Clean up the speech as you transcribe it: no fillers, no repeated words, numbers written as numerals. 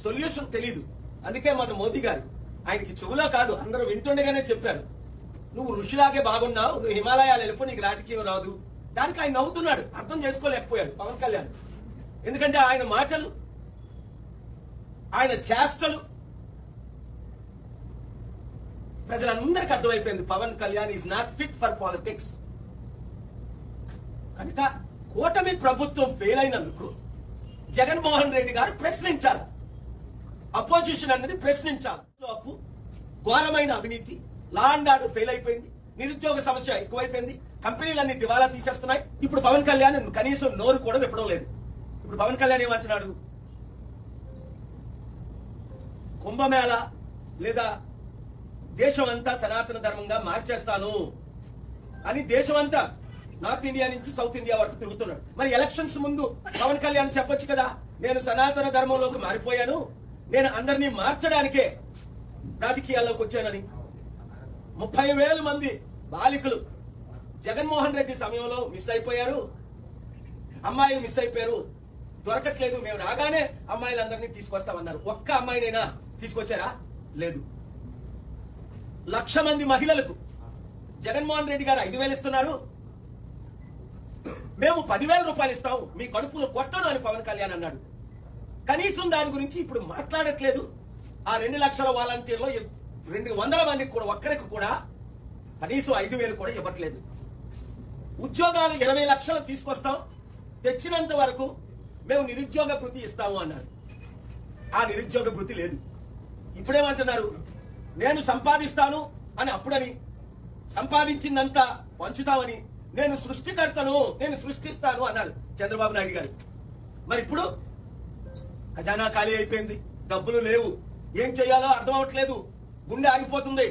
Solution తెలీదు. అందుకే మన మోదీ గారు ఆయనకి చెవులో కాదు అందరూ వింటుండగానే చెప్పారు, నువ్వు ఋషిలాగే బాగున్నావు, నువ్వు హిమాలయాలు వెళ్ళిపో, నీకు రాజకీయం రాదు. దానికి ఆయన నవ్వుతున్నాడు, అర్థం చేసుకోలేకపోయాడు పవన్ కళ్యాణ్. ఎందుకంటే ఆయన మాటలు, ఆయన చేష్టలు ప్రజలందరికీ అర్థమైపోయింది Pawan Kalyan is not fit for politics. కనుక కూటమి ప్రభుత్వం ఫెయిల్ అయినందుకు జగన్మోహన్ రెడ్డి గారు ప్రశ్నించాలి. అపోజిషన్ అనేది ప్రశ్నించాలి. అప్పు, ఘోరమైన అవినీతి, లా అండ్ ఆర్డర్ ఫెయిల్ అయిపోయింది, నిరుద్యోగ సమస్య ఎక్కువైపోయింది, కంపెనీలన్నీ దివాలా తీసేస్తున్నాయి. ఇప్పుడు పవన్ కళ్యాణ్ కనీసం నోరు కూడా విప్పడం లేదు. ఇప్పుడు పవన్ కళ్యాణ్ ఏమంటున్నాడు, కుంభమేళ లేదా దేశం అంతా సనాతన ధర్మంగా మార్చేస్తాను అని దేశమంతా నార్త్ ఇండియా నుంచి సౌత్ ఇండియా వరకు తిరుగుతున్నాడు. మరి ఎలక్షన్స్ ముందు పవన్ కళ్యాణ్ చెప్పొచ్చు కదా, నేను సనాతన ధర్మంలోకి మారిపోయాను, నేను అందరినీ మార్చడానికే రాజకీయాల్లోకి వచ్చానని. 30,000 మంది బాలికలు జగన్మోహన్ రెడ్డి సమయంలో మిస్ అయిపోయారు, అమ్మాయిలు మిస్ అయిపోయారు, దొరకట్లేదు, మేము రాగానే అమ్మాయిలందరినీ తీసుకొస్తామన్నారు. ఒక్క అమ్మాయినైనా తీసుకొచ్చారా? లేదు. 1,00,000 మంది మహిళలకు జగన్మోహన్ రెడ్డి గారు 5,000 ఇస్తున్నారు, మేము 10,000 రూపాయలు ఇస్తాం, మీ కడుపులో కొట్టను అని పవన్ కళ్యాణ్ అన్నాడు. కనీసం దాని గురించి ఇప్పుడు మాట్లాడట్లేదు. ఆ 2 లక్షల వాలంటీర్లో 200 మందికి కూడా ఒక్కరికి కూడా కనీసం 5,000 కూడా ఇవ్వట్లేదు. ఉద్యోగాలు 20 లక్షలు తీసుకొస్తాం, తెచ్చినంత వరకు మేము నిరుద్యోగ భృతి ఇస్తాము అన్నారు. ఆ నిరుద్యోగ భృతి లేదు. ఇప్పుడేమంటున్నారు, నేను సంపాదిస్తాను అని, అప్పుడని సంపాదించిందంతా పంచుతామని, నేను సృష్టికర్తను, నేను సృష్టిస్తాను అన్నారు చంద్రబాబు నాయుడు గారు. మరి ఇప్పుడు ఖజానా ఖాళీ అయిపోయింది, డబ్బులు లేవు, ఏం చేయాలో అర్థం అవ్వట్లేదు, గుండె ఆగిపోతుంది.